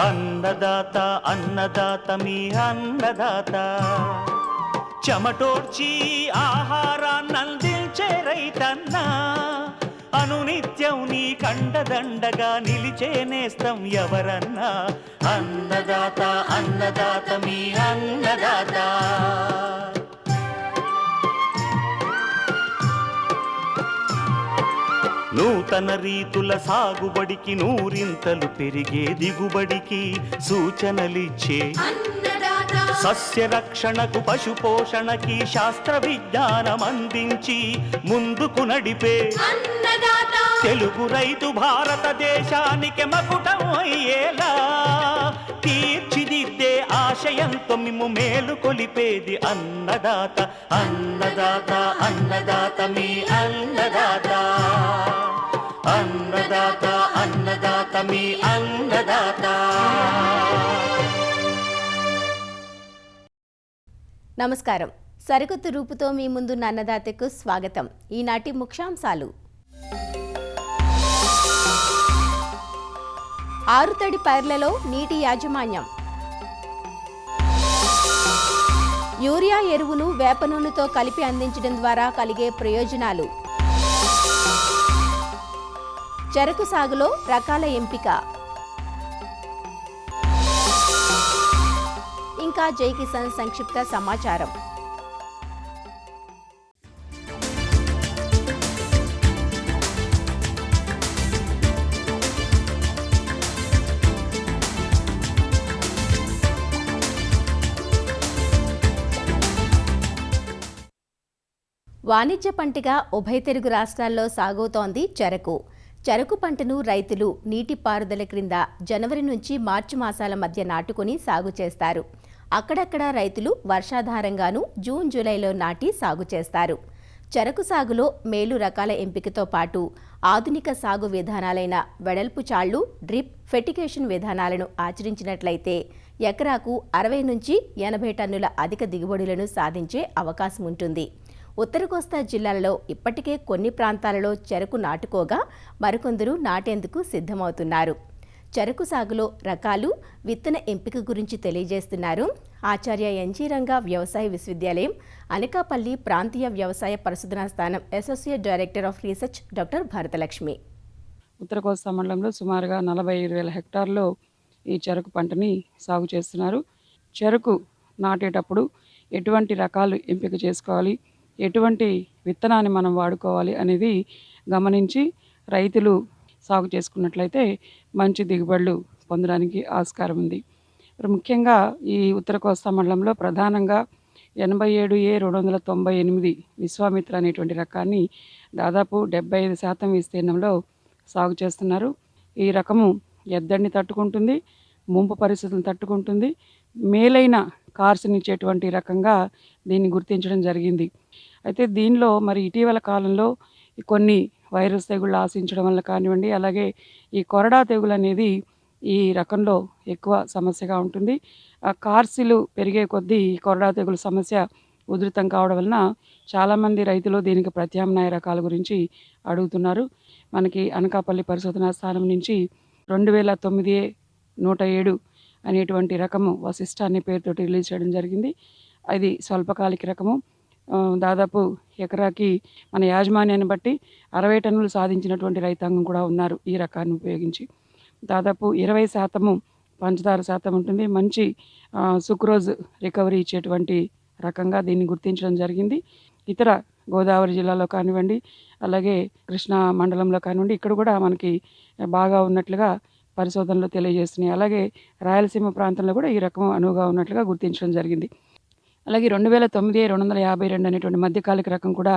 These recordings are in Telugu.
అన్నదాత అన్నదాత మీ అన్నదాత చెమటోడ్చి ఆహారాన్నందించే రైతన్నా అనునిత్యం నీ కండదండగా నిలిచే నేస్తం ఎవరన్నా అన్నదాత అన్నదాత మీ అన్నదాత. నూతన రీతుల సాగుబడికి నూరింతలు పెరిగే దిగుబడికి సూచనలిచ్చే సస్య రక్షణకు పశు పోషణకి శాస్త్ర విజ్ఞానం అందించి ముందుకు నడిపే తెలుగు రైతు భారతదేశానికి మకుటం అయ్యేలా తీర్చిదిద్దే ఆశయంతో మిమ్ము మేలు కొలిపేది అన్నదాత అన్నదాత అన్నదాత మీ అన్నదాత అన్నదాత అన్నదాత మీ అన్నదాత. నమస్కారం. సరికొత్త రూపుతో మీ ముందున్న అన్నదాతకు స్వాగతం. ఈనాటి ముఖ్యాంశాలు: ఆరుతడి పైర్లలో నీటి యాజమాన్యం, యూరియా ఎరువును వేప నూనెతో కలిపి అందించడం ద్వారా కలిగే ప్రయోజనాలు, చెరకు సాగులో రకాల ఎంపిక, ఇంకా జై కిసాన్ సంక్షిప్త సమాచారం. వాణిజ్య పంటగా ఉభయ తెలుగు రాష్ట్రాల్లో సాగుతోంది చెరకు. చెరకు పంటను రైతులు నీటిపారుదల క్రింద జనవరి నుంచి మార్చి మాసాల మధ్య నాటుకుని సాగు చేస్తారు. అక్కడక్కడ రైతులు వర్షాధారంగాను జూన్ జూలైలో నాటి సాగు చేస్తారు. చెరకు సాగులో మేలు రకాల ఎంపికతో పాటు ఆధునిక సాగు విధానాలైన వెడల్పు చాళ్లు, డ్రిప్, ఫెర్టిగేషన్ విధానాలను ఆచరించినట్లయితే ఎకరాకు 60 నుంచి 80 టన్నుల అధిక దిగుబడులను సాధించే అవకాశం ఉంటుంది. ఉత్తర కోస్తా జిల్లాలలో ఇప్పటికే కొన్ని ప్రాంతాలలో చెరకు నాటుకోగా మరికొందరు నాటేందుకు సిద్ధమవుతున్నారు. చెరకు సాగులో రకాలు, విత్తన ఎంపిక గురించి తెలియజేస్తున్నారు ఆచార్య ఎన్జీ రంగా వ్యవసాయ విశ్వవిద్యాలయం అనకాపల్లి ప్రాంతీయ వ్యవసాయ పరిశోధనా స్థానం associate director of research doctor Bharathalakshmi. ఉత్తర కోస్తా మండలంలో సుమారుగా 45,000 హెక్టార్లో ఈ చెరకు పంటని సాగు చేస్తున్నారు. చెరకు నాటేటప్పుడు ఎటువంటి రకాలు ఎంపిక చేసుకోవాలి, ఎటువంటి విత్తనాన్ని మనం వాడుకోవాలి అనేది గమనించి రైతులు సాగు చేసుకున్నట్లయితే మంచి దిగుబడులు పొందడానికి ఆస్కారం ఉంది. ముఖ్యంగా ఈ ఉత్తర కోస్తా మండలంలో ప్రధానంగా 87A298 విశ్వామిత్ర అనేటువంటి రకాన్ని దాదాపు 75% విస్తీర్ణంలో సాగు చేస్తున్నారు. ఈ రకము ఎద్దడిని తట్టుకుంటుంది, ముంపు పరిస్థితులను తట్టుకుంటుంది, మేలైన కార్సునిచ్చేటువంటి రకంగా దీన్ని గుర్తించడం జరిగింది. అయితే దీనిలో మరి ఇటీవల కాలంలో కొన్ని వైరస్ తెగుళ్ళు ఆశించడం వల్ల కానివ్వండి, అలాగే ఈ కొరడా తెగులు అనేది ఈ రకంలో ఎక్కువ సమస్యగా ఉంటుంది. కార్సిలు పెరిగే కొద్దీ ఈ కొరడా తెగులు సమస్య ఉధృతం కావడం వలన చాలామంది రైతులు దీనికి ప్రత్యామ్నాయ రకాల గురించి అడుగుతున్నారు. మనకి అనకాపల్లి పరిశోధనా స్థానం నుంచి 2009A107 అనేటువంటి రకము వశిష్ట అనే పేరుతోటి రిలీజ్ చేయడం జరిగింది. అది స్వల్పకాలిక రకము. దాదాపు ఎకరాకి మన యాజమాన్యాన్ని బట్టి 60 టన్నులు సాధించినటువంటి రైతాంగం కూడా ఉన్నారు ఈ రకాన్ని ఉపయోగించి. దాదాపు 20% పంచదార శాతం ఉంటుంది. మంచి సుక్రోజ్ రికవరీ ఇచ్చేటువంటి రకంగా దీన్ని గుర్తించడం జరిగింది. ఇతర గోదావరి జిల్లాలో కానివ్వండి, అలాగే కృష్ణా మండలంలో కానివ్వండి, ఇక్కడ కూడా మనకి బాగా ఉన్నట్లుగా పరిశోధనలు తెలియజేస్తున్నాయి. అలాగే రాయలసీమ ప్రాంతంలో కూడా ఈ రకం అనువుగా ఉన్నట్లుగా గుర్తించడం జరిగింది. అలాగే 2009A252 అనేటువంటి మధ్యకాలిక రకం కూడా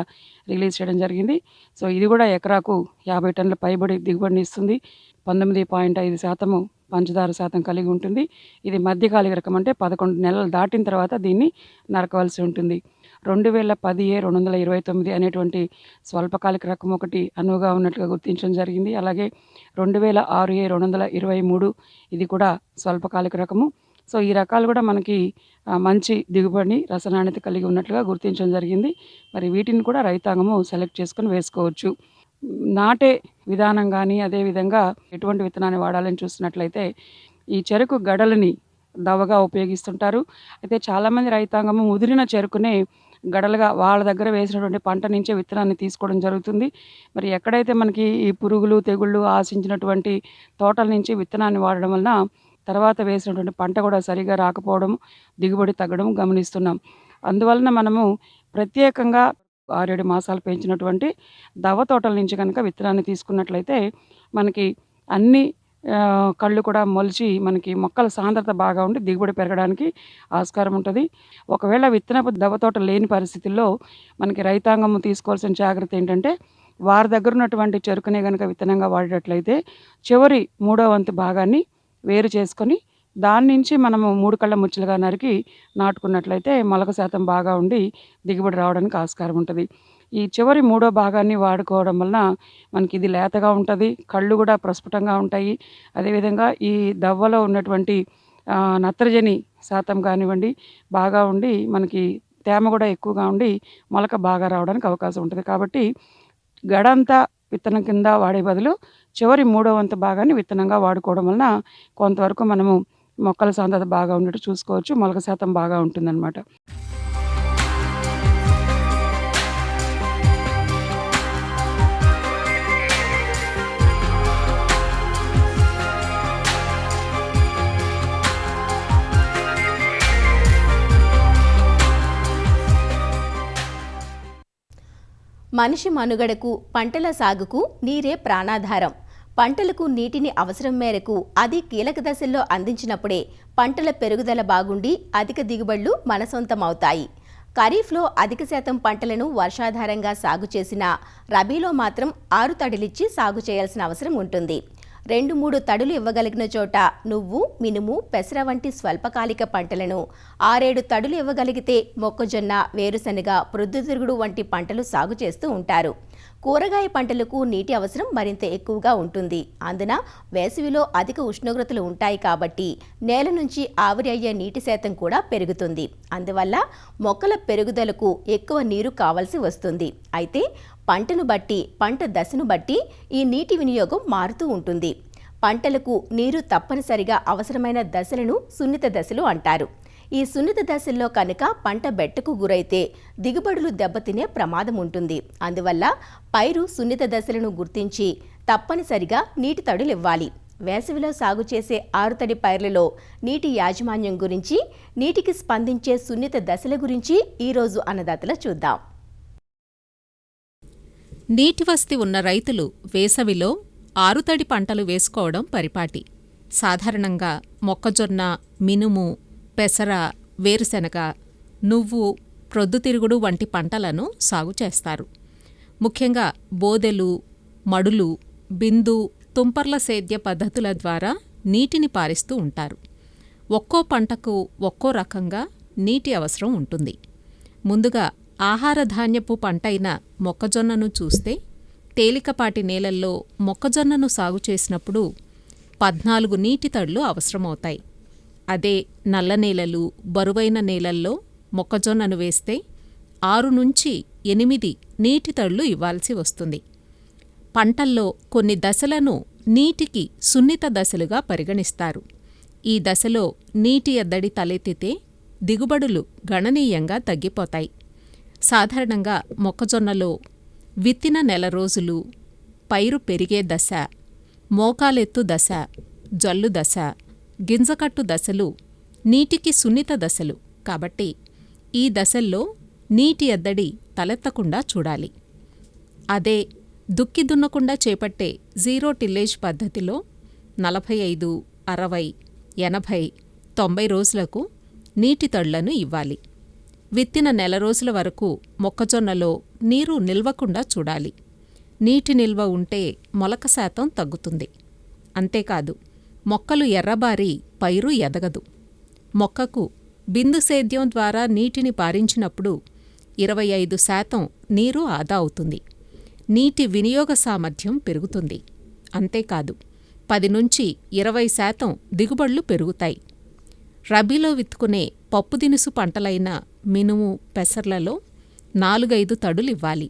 రిలీజ్ చేయడం జరిగింది. సో ఇది కూడా ఎకరాకు 50 టన్నుల పైబడి దిగుబడిని ఇస్తుంది. 19.5% పంచదార శాతం కలిగి ఉంటుంది. ఇది మధ్యకాలిక రకం, అంటే 11 నెలలు దాటిన తర్వాత దీన్ని నరకవలసి ఉంటుంది. 2010A229 అనేటువంటి స్వల్పకాలిక రకం ఒకటి అనువుగా ఉన్నట్లుగా గుర్తించడం జరిగింది. అలాగే 2006A223 ఇది కూడా స్వల్పకాలిక రకము. సో ఈ రకాలు కూడా మనకి మంచి దిగుబడిని, రసనాణ్యత కలిగి ఉన్నట్లుగా గుర్తించడం జరిగింది. మరి వీటిని కూడా రైతాంగము సెలెక్ట్ చేసుకొని వేసుకోవచ్చు. నాటే విధానం కానీ, అదేవిధంగా ఎటువంటి విత్తనాన్ని వాడాలని చూసినట్లయితే ఈ చెరుకు గడలని దవ్వగా ఉపయోగిస్తుంటారు. అయితే చాలామంది రైతాంగము ముదిరిన చెరుకునే గడలుగా వాళ్ళ దగ్గర వేసినటువంటి పంట నుంచే విత్తనాన్ని తీసుకోవడం జరుగుతుంది. మరి ఎక్కడైతే మనకి ఈ పురుగులు, తెగుళ్ళు ఆశించినటువంటి తోటల నుంచి విత్తనాన్ని వాడడం వలన తర్వాత వేసినటువంటి పంట కూడా సరిగా రాకపోవడం, దిగుబడి తగ్గడం గమనిస్తున్నాం. అందువలన మనము ప్రత్యేకంగా 6-7 మాసాలు పెంచినటువంటి దవ్వ తోటల నుంచి కనుక విత్తనాన్ని తీసుకున్నట్లయితే మనకి అన్ని కళ్ళు కూడా మొలిచి మనకి మొక్కల సాంద్రత బాగా ఉండి దిగుబడి పెరగడానికి ఆస్కారం ఉంటుంది. ఒకవేళ విత్తనపు దవ్వ తోట లేని పరిస్థితుల్లో మనకి రైతాంగం తీసుకోవాల్సిన జాగ్రత్త ఏంటంటే, వారి దగ్గర ఉన్నటువంటి చెరుకునే కనుక విత్తనంగా వాడేటట్లయితే చివరి 3వ వంతు భాగాన్ని వేరు చేసుకొని దాని నుంచి మనము 3 కళ్ళ ముచ్చులుగా నరికి నాటుకున్నట్లయితే మొలక శాతం బాగా ఉండి దిగుబడి రావడానికి ఆస్కారం ఉంటుంది. ఈ చివరి 3వ భాగాన్ని వాడుకోవడం వలన మనకి ఇది లేతగా ఉంటుంది, కళ్ళు కూడా ప్రస్ఫుటంగా ఉంటాయి. అదేవిధంగా ఈ దవ్వలో ఉన్నటువంటి నత్రజని శాతం కానివ్వండి బాగా ఉండి మనకి తేమ కూడా ఎక్కువగా ఉండి మొలక బాగా రావడానికి అవకాశం ఉంటుంది. కాబట్టి గడంతా విత్తనం కింద వాడే బదులు చివరి 3వ వంతు భాగాన్ని విత్తనంగా వాడుకోవడం వలన కొంతవరకు మనము మొక్కల సాంద్రత బాగా ఉండేట్టు చూసుకోవచ్చు, మొలక శాతం బాగా ఉంటుందన్నమాట. మనిషి మనుగడకు, పంటల సాగుకు నీరే ప్రాణాధారం. పంటలకు నీటిని అవసరం మేరకు అది కీలక దశల్లో అందించినప్పుడే పంటల పెరుగుదల బాగుండి అధిక దిగుబడులు మన సొంతమవుతాయి. ఖరీఫ్లో అధిక శాతం పంటలను వర్షాధారంగా సాగు చేసినా రబీలో మాత్రం 6 తడులిచ్చి సాగు చేయాల్సిన అవసరం ఉంటుంది. 2-3 తడులు ఇవ్వగలిగిన చోట నువ్వు, మినుము, పెసర వంటి స్వల్పకాలిక పంటలను, 6-7 తడులు ఇవ్వగలిగితే మొక్కజొన్న, వేరుశనగ, ప్రొద్దుతిరుగుడు వంటి పంటలు సాగు చేస్తూ ఉంటారు. కూరగాయ పంటలకు నీటి అవసరం మరింత ఎక్కువగా ఉంటుంది. అందున వేసవిలో అధిక ఉష్ణోగ్రతలు ఉంటాయి కాబట్టి నేల నుంచి ఆవిరి అయ్యే నీటి శాతం కూడా పెరుగుతుంది. అందువల్ల మొక్కల పెరుగుదలకు ఎక్కువ నీరు కావాల్సి వస్తుంది. అయితే పంటను బట్టి, పంట దశను బట్టి ఈ నీటి వినియోగం మారుతూ ఉంటుంది. పంటలకు నీరు తప్పనిసరిగా అవసరమైన దశలను సున్నిత దశలు అంటారు. ఈ సున్నిత దశల్లో కనుక పంట బెట్టకు గురైతే దిగుబడులు దెబ్బతినే ప్రమాదం ఉంటుంది. అందువల్ల పైరు సున్నిత దశలను గుర్తించి తప్పనిసరిగా నీటి తడులివ్వాలి. వేసవిలో సాగు చేసే 6 తడి పైర్లలో నీటి యాజమాన్యం గురించి, నీటికి స్పందించే సున్నిత దశల గురించి ఈరోజు అన్నదాతలో చూద్దాం. నీటి వసతి ఉన్న రైతులు వేసవిలో 6 తడి పంటలు వేసుకోవడం పరిపాటి. సాధారణంగా మొక్కజొన్న, మినుము, పెసర, వేరుశెనగ, నువ్వు, ప్రొద్దుతిరుగుడు వంటి పంటలను సాగు చేస్తారు. ముఖ్యంగా బోదెలు, మడులు, బిందు, తుంపర్ల సేద్య పద్ధతుల ద్వారా నీటిని పారిస్తూ ఉంటారు. ఒక్కో పంటకు ఒక్కో రకంగా నీటి అవసరం ఉంటుంది. ముందుగా ఆహార ధాన్యపు పంటైన మొక్కజొన్నను చూస్తే తేలికపాటి నేలల్లో మొక్కజొన్నను సాగు చేసినప్పుడు 14 నీటి తడులు అవసరమవుతాయి. అదే నల్ల నేలలు, బరువైన నేలల్లో మొక్కజొన్నను వేస్తే 6 నుంచి 8 నీటి తడులు ఇవ్వాల్సి వస్తుంది. పంటల్లో కొన్ని దశలను నీటికి సున్నిత దశలుగా పరిగణిస్తారు. ఈ దశలో నీటి ఎద్దడి తలెత్తితే దిగుబడులు గణనీయంగా తగ్గిపోతాయి. సాధారణంగా మొక్కజొన్నలో విత్తిన నెల రోజులు, పైరు పెరిగే దశ, మోకాలెత్తు దశ, జల్లు దశ, గింజకట్టు దశలు నీటికి సున్నిత దశలు కాబట్టి ఈ దశల్లో నీటి ఎద్దడి తలెత్తకుండా చూడాలి. అదే దుక్కి దున్నకుండా చేపట్టే జీరో టిల్లేజ్ పద్ధతిలో 45, 60, 80, 90 రోజులకు నీటి తడులను ఇవ్వాలి. విత్తిన నెల రోజుల వరకు మొక్కజొన్నలో నీరు నిల్వకుండా చూడాలి. నీటి నిల్వ ఉంటే మొలక శాతం తగ్గుతుంది. అంతేకాదు మొక్కలు ఎర్రబారి పైరు ఎదగదు. మొక్కకు బిందు సేద్యం ద్వారా నీటిని పారించినప్పుడు 25% నీరు ఆదా అవుతుంది. నీటి వినియోగ సామర్థ్యం పెరుగుతుంది. అంతేకాదు 10 నుంచి 20% దిగుబడులు పెరుగుతాయి. రబీలో విత్తుకునే పప్పు దినుసు పంటలైన మినుము, పెసర్లలో 4-5 తడులివ్వాలి.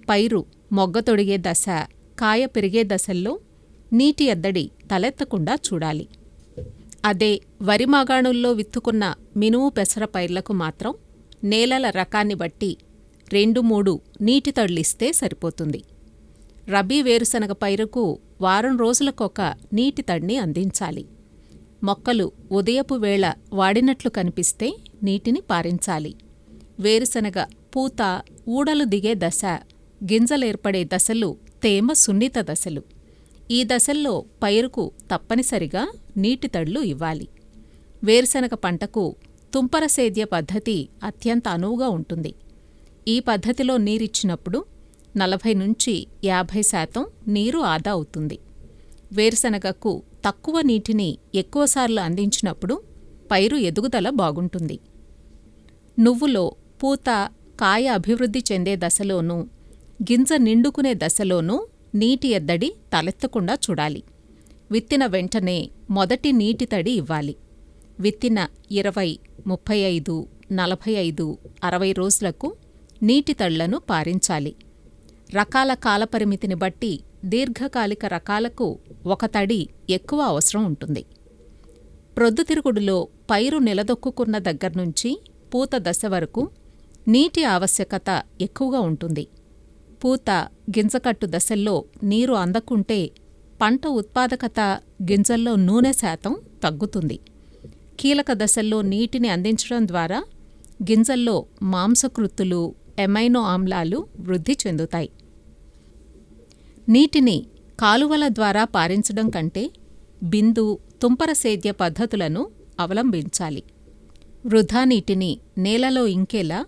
పైరు మొగ్గ తొడిగే దశ, కాయ పెరిగే దశల్లో నీటి ఎద్దడి తలెత్తకుండా చూడాలి. అదే వరి మాగాణుల్లో విత్తుకున్న మినుము పెసర పైర్లకు మాత్రం నేలల రకాన్ని బట్టి 2-3 నీటి తడులిస్తే సరిపోతుంది. రబీ వేరుశనగ పైరుకు వారం రోజులకొక నీటి తడిని అందించాలి. మొక్కలు ఉదయపు వేళ వాడినట్లు కనిపిస్తే నీటిని పారించాలి. వేరుశనగ పూత ఊడలు దిగే దశ, గింజలేర్పడే దశలు తేమ సున్నిత దశలు. ఈ దశల్లో పైరుకు తప్పనిసరిగా నీటి తడులు ఇవ్వాలి. వేరుశనగ పంటకు తుంపర సేద్య పద్ధతి అత్యంత అనువుగా ఉంటుంది. ఈ పద్ధతిలో నీరిచ్చినప్పుడు 40-50% నీరు ఆదా అవుతుంది. వేరుశనగకు తక్కువ నీటిని ఎక్కువసార్లు అందించినప్పుడు పైరు ఎదుగుదల బాగుంటుంది. నువ్వులో పూత కాయ అభివృద్ధి చెందే దశలోనూ గింజ నిండుకునే దశలోనూ నీటి ఎద్దడి తలెత్తకుండా చూడాలి. విత్తిన వెంటనే మొదటి నీటి తడి ఇవ్వాలి. విత్తిన 20, 35, 45, 60 రోజులకు నీటి తళ్లను పారించాలి. రకాల కాలపరిమితిని బట్టి దీర్ఘకాలిక రకాలకు ఒక తడి ఎక్కువ అవసరం ఉంటుంది. ప్రొద్దుతిరుగుడులో పైరు నిలదొక్కుకున్న దగ్గర్నుంచి పూత దశ వరకు నీటి ఆవశ్యకత ఎక్కువగా ఉంటుంది. పూత గింజకట్టు దశల్లో నీరు అందకుంటే పంట ఉత్పాదకత, గింజల్లో నూనె శాతం తగ్గుతుంది. కీలక దశల్లో నీటిని అందించడం ద్వారా గింజల్లో మాంసకృత్తులు, ఎమైనో ఆమ్లాలు వృద్ధి చెందుతాయి. నీటిని కాలువల ద్వారా పారించడం కంటే బిందు, తుంపర సేద్య పద్ధతులను అవలంబించాలి. వృధా నీటిని నేలలో ఇంకేలా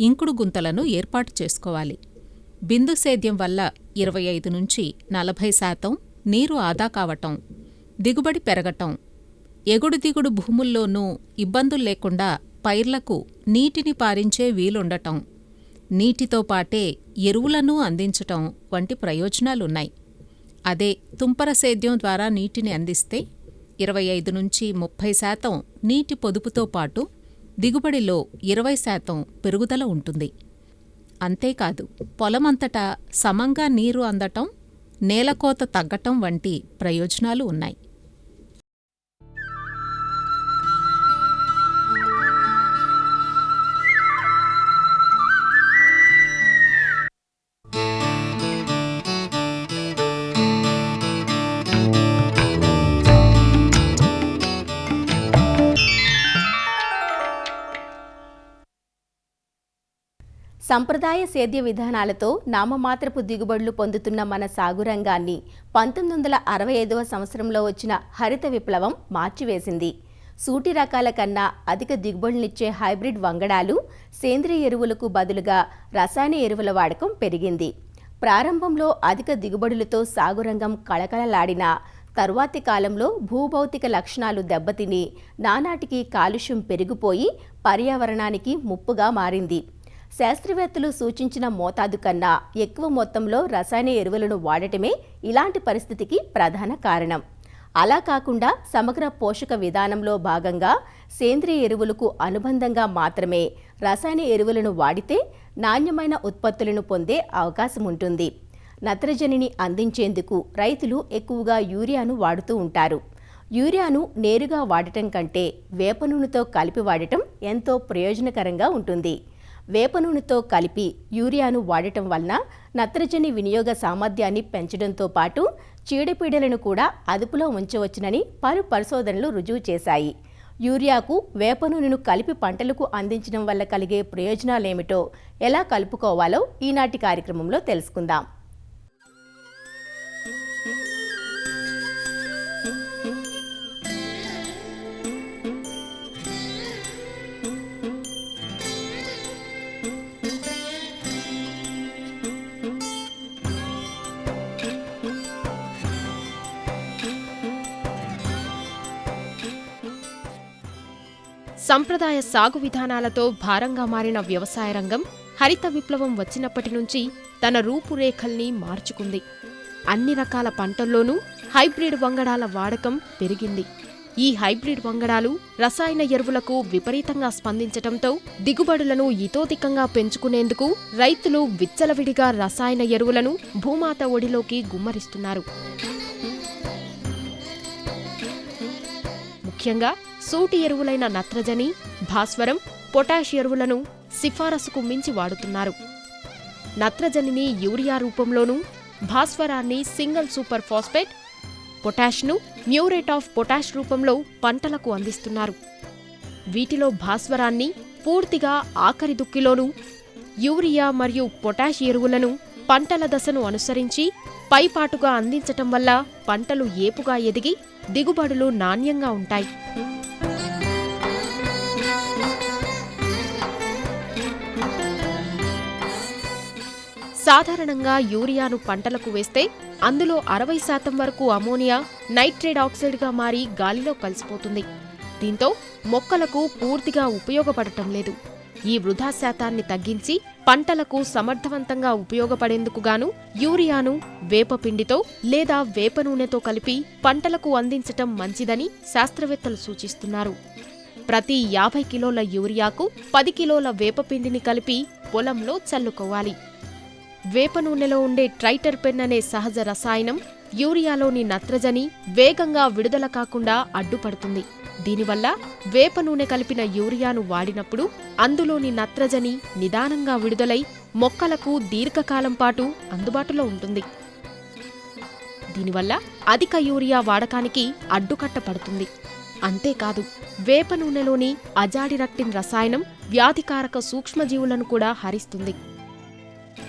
ఇంకుడు గుంతలను ఏర్పాటు చేసుకోవాలి. బిందు సేద్యం వల్ల 25-40% నీరు ఆదా కావటం, దిగుబడి పెరగటం, ఎగుడు దిగుడు భూముల్లోనూ ఇబ్బందుల్లేకుండా పైర్లకు నీటిని పారించే వీలుండటం, నీటితో పాటే ఎరువులను అందించటం వంటి ప్రయోజనాలున్నాయి. అదే తుంపర సేద్యం ద్వారా నీటిని అందిస్తే 25-30% నీటి పొదుపుతో పాటు దిగుబడిలో 20% పెరుగుదల ఉంటుంది. అంతేకాదు పొలమంతటా సమంగా నీరు అందటం, నేలకోత తగ్గటం వంటి ప్రయోజనాలు ఉన్నాయి. సంప్రదాయ సేద్య విధానాలతో నామమాత్రపు దిగుబడులు పొందుతున్న మన సాగు రంగాన్ని 1965వ సంవత్సరంలో వచ్చిన హరిత విప్లవం మార్చివేసింది. సూటి రకాల కన్నా అధిక దిగుబడులనిచ్చే హైబ్రిడ్ వంగడాలు, సేంద్రియ ఎరువులకు బదులుగా రసాయన ఎరువుల వాడకం పెరిగింది. ప్రారంభంలో అధిక దిగుబడులతో సాగురంగం కళకళలాడినా తరువాతి కాలంలో భూభౌతిక లక్షణాలు దెబ్బతిని నానాటికి కాలుష్యం పెరిగిపోయి పర్యావరణానికి ముప్పుగా మారింది. శాస్త్రవేత్తలు సూచించిన మోతాదు కన్నా ఎక్కువ మొత్తంలో రసాయన ఎరువులను వాడటమే ఇలాంటి పరిస్థితికి ప్రధాన కారణం. అలా కాకుండా సమగ్ర పోషక విధానంలో భాగంగా సేంద్రియ ఎరువులకు అనుబంధంగా మాత్రమే రసాయన ఎరువులను వాడితే నాణ్యమైన ఉత్పత్తులను పొందే అవకాశం ఉంటుంది. నత్రజనిని అందించేందుకు రైతులు ఎక్కువగా యూరియాను వాడుతూ ఉంటారు. యూరియాను నేరుగా వాడటం కంటే వేప నూనెతో కలిపి వాడటం ఎంతో ప్రయోజనకరంగా ఉంటుంది. వేప నూనెతో కలిపి యూరియాను వాడటం వలన నత్రజని వినియోగ సామర్థ్యాన్ని పెంచడంతో పాటు చీడపీడలను కూడా అదుపులో ఉంచవచ్చునని పలు పరిశోధనలు రుజువు చేశాయి. యూరియాకు వేప నూనెను కలిపి పంటలకు అందించడం వల్ల కలిగే ప్రయోజనాలేమిటో, ఎలా కలుపుకోవాలో ఈనాటి కార్యక్రమంలో తెలుసుకుందాం. సంప్రదాయ సాగు విధానాలతో భారంగా మారిన వ్యవసాయ రంగం హరిత విప్లవం వచ్చినప్పటి నుంచి తన రూపురేఖల్ని మార్చుకుంది. అన్ని రకాల పంటల్లోనూ హైబ్రిడ్ వంగడాల వాడకం పెరిగింది. ఈ హైబ్రిడ్ వంగడాలు రసాయన ఎరువులకు విపరీతంగా స్పందించటంతో దిగుబడులను ఇతోధికంగా పెంచుకునేందుకు రైతులు విచ్చలవిడిగా రసాయన ఎరువులను భూమాత ఒడిలోకి గుమ్మరిస్తున్నారు. ముఖ్యంగా సూటి ఎరువులైన నత్రజని, భాస్వరం, పొటాష్ ఎరువులను సిఫారసుకు మించి వాడుతున్నారు. నత్రజనిని యూరియా రూపంలోనూ, భాస్వరాన్ని సింగిల్ సూపర్ ఫాస్ఫేట్, పొటాష్ను మ్యూరేట్ ఆఫ్ పొటాష్ రూపంలో పంటలకు అందిస్తున్నారు. వీటిలో భాస్వరాన్ని పూర్తిగా ఆఖరి దుక్కిలోనూ, యూరియా మరియు పొటాష్ ఎరువులను పంటల దశను అనుసరించి పైపాటుగా అందించటం వల్ల పంటలు ఏపుగా ఎదిగి దిగుబడులు నాణ్యంగా ఉంటాయి. సాధారణంగా యూరియాను పంటలకు వేస్తే అందులో 60% వరకు అమోనియా నైట్రేట్ ఆక్సైడ్గా మారి గాలిలో కలిసిపోతుంది. దీంతో మొక్కలకు పూర్తిగా ఉపయోగపడటం లేదు. ఈ వృధా శాతాన్ని తగ్గించి పంటలకు సమర్థవంతంగా ఉపయోగపడేందుకు గాను యూరియాను వేపపిండితో లేదా వేప నూనెతో కలిపి పంటలకు అందించటం మంచిదని శాస్త్రవేత్తలు సూచిస్తున్నారు. ప్రతి 50 కిలోల యూరియాకు 10 కిలోల వేపపిండిని కలిపి పొలంలో చల్లుకోవాలి. వేప నూనెలో ఉండే ట్రైటర్పెన్ అనే సహజ రసాయనం యూరియాలోని నత్రజని వేగంగా విడుదల కాకుండా అడ్డుపడుతుంది. దీనివల్ల వేప నూనె కలిపిన యూరియాను వాడినప్పుడు అందులోని నత్రజని నిదానంగా విడుదలై మొక్కలకు దీర్ఘకాలం పాటు అందుబాటులో ఉంటుంది. దీనివల్ల అధిక యూరియా వాడకానికి అడ్డుకట్ట పడుతుంది. అంతేకాదు, వేప నూనెలోని అజాడిరక్టిన్ రసాయనం వ్యాధికారక సూక్ష్మజీవులను కూడా హరిస్తుంది.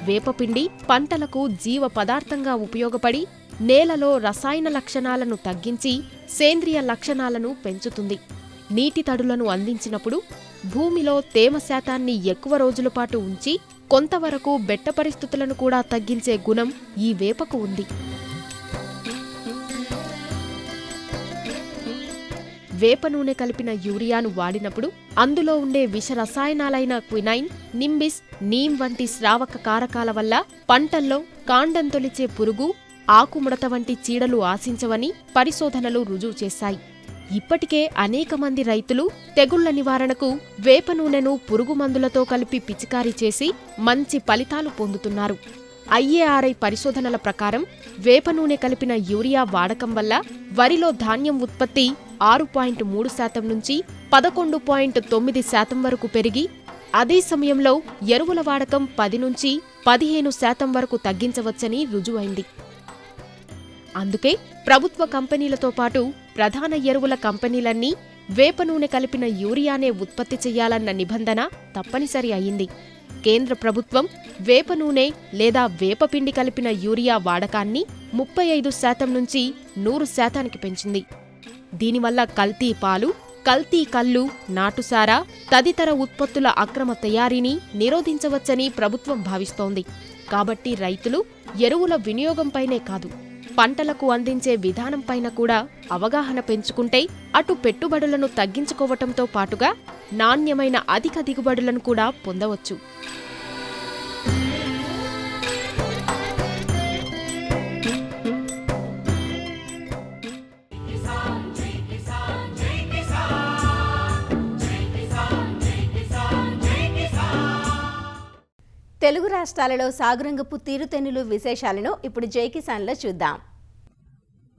వేపపిండి పంటలకు జీవ పదార్థంగా ఉపయోగపడి నేలలో రసాయన లక్షణాలను తగ్గించి సేంద్రియ లక్షణాలను పెంచుతుంది. నీటి తడులను అందించినప్పుడు భూమిలో తేమ శాతాన్ని ఎక్కువ రోజుల పాటు ఉంచి కొంతవరకు బెట్ట పరిస్థితులను కూడా తగ్గించే గుణం ఈ వేపకు ఉంది. వేప నూనె కలిపిన యూరియాను వాడినప్పుడు అందులో ఉండే విష రసాయనాలైన క్వినైన్, నింబిస్, నీమ్ వంటి స్రావక కారకాల వల్ల పంటల్లో కాండం తొలిచే పురుగు, ఆకుముడత వంటి చీడలు ఆశించవని పరిశోధనలు రుజువు చేశాయి. ఇప్పటికే అనేక మంది రైతులు తెగుళ్ల నివారణకు వేప నూనెను పురుగు మందులతో కలిపి పిచికారీ చేసి మంచి ఫలితాలు పొందుతున్నారు. IARI పరిశోధనల ప్రకారం వేప నూనె కలిపిన యూరియా వాడకం వల్ల వరిలో ధాన్యం ఉత్పత్తి 6.3% నుంచి 11.9% వరకు పెరిగి అదే సమయంలో ఎరువుల వాడకం 10 నుంచి 15% వరకు తగ్గించవచ్చని రుజువైంది. అందుకే ప్రభుత్వ కంపెనీలతో పాటు ప్రధాన ఎరువుల కంపెనీలన్నీ వేప నూనె కలిపిన యూరియానే ఉత్పత్తి చెయ్యాలన్న నిబంధన తప్పనిసరి అయింది. కేంద్ర ప్రభుత్వం వేప నూనె లేదా వేపపిండి కలిపిన యూరియా వాడకాన్ని 35% నుంచి 100%కి పెంచింది. దీనివల్ల కల్తీ పాలు, కల్తీ కల్లు, నాటుసారా తదితర ఉత్పత్తుల అక్రమ తయారీని నిరోధించవచ్చని ప్రభుత్వం భావిస్తోంది. కాబట్టి రైతులు ఎరువుల వినియోగంపైనే కాదు, పంటలకు అందించే విధానంపైన కూడా అవగాహన పెంచుకుంటే అటు పెట్టుబడులను తగ్గించుకోవటంతో పాటుగా నాణ్యమైన అధిక దిగుబడులను కూడా పొందవచ్చు. తెలుగు రాష్ట్రాలలో సాగురంగపు తీరుతెన్నులు విశేషాలను ఇప్పుడు జై కిసాన్లో చూద్దాం.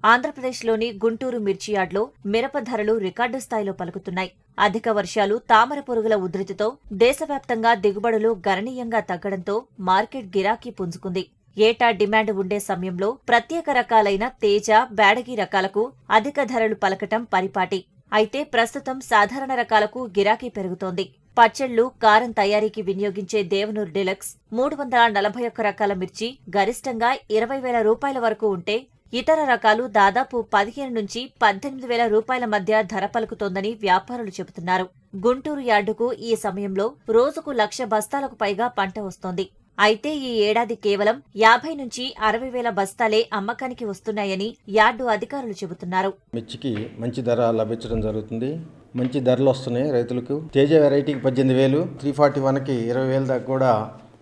ఆంధ్రప్రదేశ్లోని గుంటూరు మిర్చి యార్డ్లో మిరప ధరలు రికార్డు స్థాయిలో పలుకుతున్నాయి. అధిక వర్షాలు, తామర పురుగుల ఉధృతితో దేశవ్యాప్తంగా దిగుబడులు గణనీయంగా తగ్గడంతో మార్కెట్ గిరాకీ పుంజుకుంది. ఏటా డిమాండ్ ఉండే సమయంలో ప్రత్యేక రకాలైన తేజ, బ్యాడగి రకాలకు అధిక ధరలు పలకటం పరిపాటి. అయితే ప్రస్తుతం సాధారణ రకాలకు గిరాకీ పెరుగుతోంది. పచ్చళ్లు, కారం తయారీకి వినియోగించే దేవనూరు డీలక్స్ 341 రకాల మిర్చి గరిష్టంగా 20,000 రూపాయల వరకు ఉంటే, ఇతర రకాలు దాదాపు 15 నుంచి 18,000 రూపాయల మధ్య ధర పలుకుతోందని వ్యాపారులు చెబుతున్నారు. గుంటూరు యార్డుకు ఈ సమయంలో రోజుకు 1,00,000 బస్తాలకు పైగా పంట వస్తోంది. అయితే ఈ ఏడాది కేవలం 50 నుంచి 60,000 బస్తాలే అమ్మకానికి వస్తున్నాయని యార్డు అధికారులు చెబుతున్నారు. మిర్చికి మంచి ధర లభించడం జరుగుతుంది. మంచి ధరలు వస్తున్నాయి రైతులకు. తేజ వెరైటీకి 18,000, 341కి 20,000 దాకా కూడా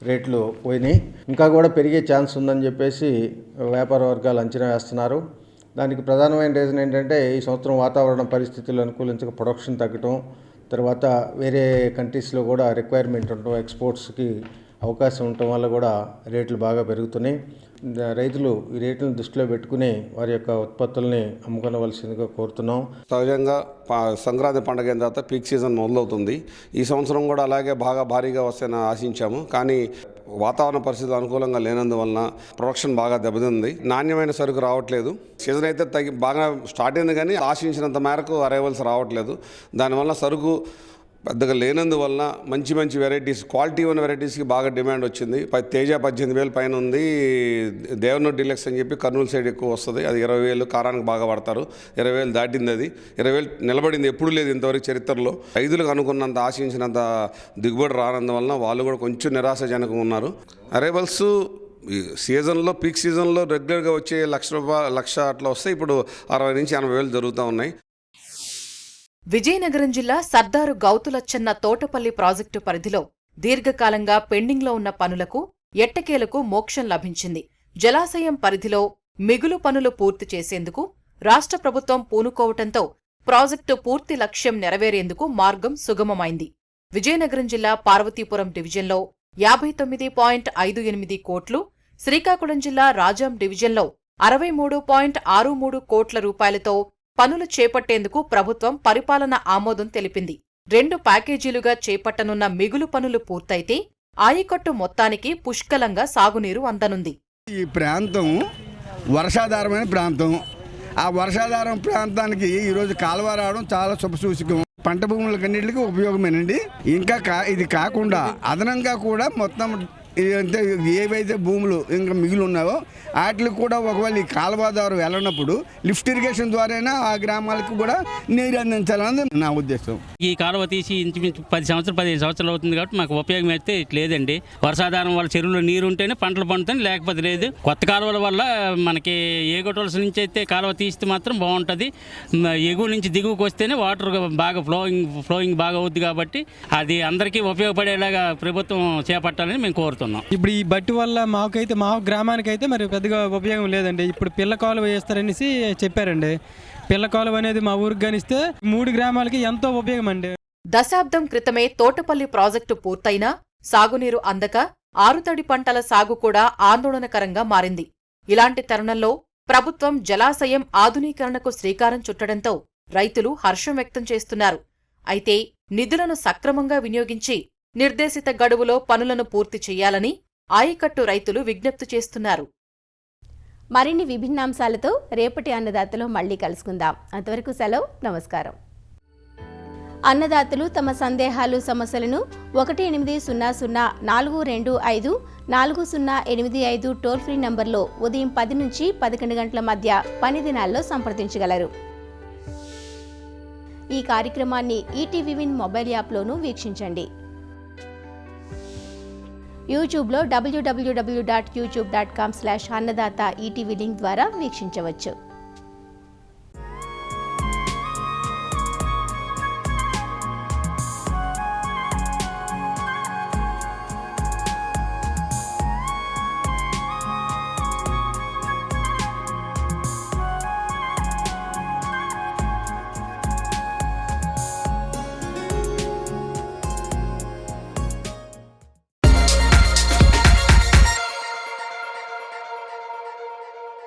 రేట్లు పోయినాయి. ఇంకా కూడా పెరిగే ఛాన్స్ ఉందని చెప్పేసి వ్యాపార వర్గాలు అంచనా వేస్తున్నారు. దానికి ప్రధానమైన రీజన్ ఏంటంటే, ఈ సంవత్సరం వాతావరణ పరిస్థితులు అనుకూలించక ప్రొడక్షన్ తగ్గటం, తర్వాత వేరే కంట్రీస్లో కూడా రిక్వైర్మెంట్ ఉండటం, ఎక్స్పోర్ట్స్కి అవకాశం ఉండటం వల్ల కూడా రేట్లు బాగా పెరుగుతున్నాయి. రైతులు ఈ రేట్లను దృష్టిలో పెట్టుకుని వారి యొక్క ఉత్పత్తుల్ని అమ్ముకోవలసిందిగా కోరుతున్నాం. సహజంగా సంక్రాంతి పండుగ అయిన తర్వాత పీక్ సీజన్ మొదలవుతుంది. ఈ సంవత్సరం కూడా అలాగే బాగా భారీగా వస్తాయని ఆశించాము. కానీ వాతావరణ పరిస్థితులు అనుకూలంగా లేనందువలన ప్రొడక్షన్ బాగా దెబ్బతింది. నాణ్యమైన సరుకు రావట్లేదు. సీజన్ అయితే బాగా స్టార్ట్ అయింది, కానీ ఆశించినంత మేరకు అరైవల్స్ రావట్లేదు. దానివల్ల సరుకు పెద్దగా లేనందువల్ల మంచి మంచి వెరైటీస్, క్వాలిటీ ఉన్న వెరైటీస్కి బాగా డిమాండ్ వచ్చింది. తేజ 18,000 పైన ఉంది. దేవనూర్ డీలక్స్ అని చెప్పి కర్నూలు సైడ్ ఎక్కువ వస్తుంది. అది 20,000 కారానికి బాగా పడతారు. 20,000 దాటింది. అది 20,000 నిలబడింది. ఎప్పుడు లేదు ఇంతవరకు చరిత్రలో. రైతులకు అనుకున్నంత ఆశించినంత దిగుబడి రానందువలన వాళ్ళు కూడా కొంచెం నిరాశజనకంగా ఉన్నారు. అరైవల్స్ సీజన్లో పీక్ సీజన్లో రెగ్యులర్గా వచ్చే లక్ష అట్లా వస్తే ఇప్పుడు 60,000 నుంచి 80,000 జరుగుతూ ఉన్నాయి. విజయనగరం జిల్లా సర్దారు గౌతులచ్చన్న తోటపల్లి ప్రాజెక్టు పరిధిలో దీర్ఘకాలంగా పెండింగ్లో ఉన్న పనులకు ఎట్టకేలకు మోక్షం లభించింది. జలాశయం పరిధిలో మిగులు పనులు పూర్తి చేసేందుకు రాష్ట్ర ప్రభుత్వం పూనుకోవటంతో ప్రాజెక్టు పూర్తి లక్ష్యం నెరవేరేందుకు మార్గం సుగమమైంది. విజయనగరం జిల్లా పార్వతీపురం డివిజన్లో 59.58 కోట్లు, శ్రీకాకుళం జిల్లా రాజాం డివిజన్లో 63.63 కోట్ల రూపాయలతో పనులు చేపట్టేందుకు ప్రభుత్వం పరిపాలన ఆమోదం తెలిపింది. 2 ప్యాకేజీలుగా చేపట్టనున్న మిగులు పనులు పూర్తయితే ఆయకట్టు మొత్తానికి పుష్కలంగా సాగునీరు అందనుంది. ఈ ప్రాంతం వర్షాధారమైన ప్రాంతం. ఆ వర్షాధారం ప్రాంతానికి ఈరోజు కాలువ రావడం చాలా శుభసూచకం. పంట భూములకన్నింటికి ఉపయోగమేనండి. ఇంకా ఇది కాకుండా అదనంగా కూడా మొత్తం అంటే ఏవైతే భూములు ఇంకా మిగిలి ఉన్నాయో వాటికి కూడా ఒకవేళ ఈ కాలువ ద్వారా వెళ్ళినప్పుడు లిఫ్ట్ ఇరిగేషన్ ద్వారానే ఆ గ్రామాలకు కూడా నీరు అందించాలన్నది నా ఉద్దేశం. ఈ కాలువ తీసి ఇంచుమించు 15 సంవత్సరాలు అవుతుంది కాబట్టి మాకు ఉపయోగం అయితే లేదండి. వర్షాధారం వల్ల చెరువులో నీరు ఉంటేనే పంటలు పండుతాయి, లేకపోతే లేదు. కొత్త కాలువల వల్ల మనకి ఏగోటోల్స్ నుంచి అయితే కాలువ తీస్తే మాత్రం బాగుంటుంది. ఎగువ నుంచి దిగువకు వస్తేనే వాటర్ బాగా ఫ్లోయింగ్ బాగా అవుద్ది. కాబట్టి అది అందరికీ ఉపయోగపడేలాగా ప్రభుత్వం చేపట్టాలని మేము కోరుతున్నాం. ఇప్పుడు ఈ బట్టి వల్ల మా గ్రామానికి అయితే మరి పెద్దగా ఉపయోగం లేదండి. ఇప్పుడు పిల్ల కాలువ వేస్తారనేసి చెప్పారండి. పిల్ల కాలువ అనేది మా ఊరికి గనిస్తే 3 గ్రామాలకి ఎంతో ఉపయోగం అండి. దశాబ్దం క్రితమే తోటపల్లి ప్రాజెక్టు పూర్తయినా సాగునీరు అందక ఆరుతడి పంటల సాగు కూడా ఆందోళనకరంగా మారింది. ఇలాంటి తరుణంలో ప్రభుత్వం జలాశయం ఆధునీకరణకు శ్రీకారం చుట్టడంతో రైతులు హర్షం వ్యక్తం చేస్తున్నారు. అయితే నిధులను సక్రమంగా వినియోగించి నిర్దేశిత గడువులో పనులను పూర్తి చేయాలని ఆయకట్టు రైతులు విజ్ఞప్తి చేస్తున్నారు. మరిన్ని విభిన్నాంశాలతో రేపటి అన్నదాతలో మళ్లీ కలుసుకుందాం. అంతవరకు సెలవు, నమస్కారం. అన్నదాతలు తమ సందేహాలు, సమస్యలను 1800-425-4085 టోల్ ఫ్రీ నంబర్లో ఉదయం 10 నుంచి 11 గంటల మధ్య పని దినాల్లో సంప్రదించగలరు. ఈ కార్యక్రమాన్ని ఈటీవీ విన్ మొబైల్ యాప్లోనూ వీక్షించండి. యూట్యూబ్లో www.youtube.com/అన్నదాత ఈటీవీ లింక్ ద్వారా వీక్షించవచ్చు.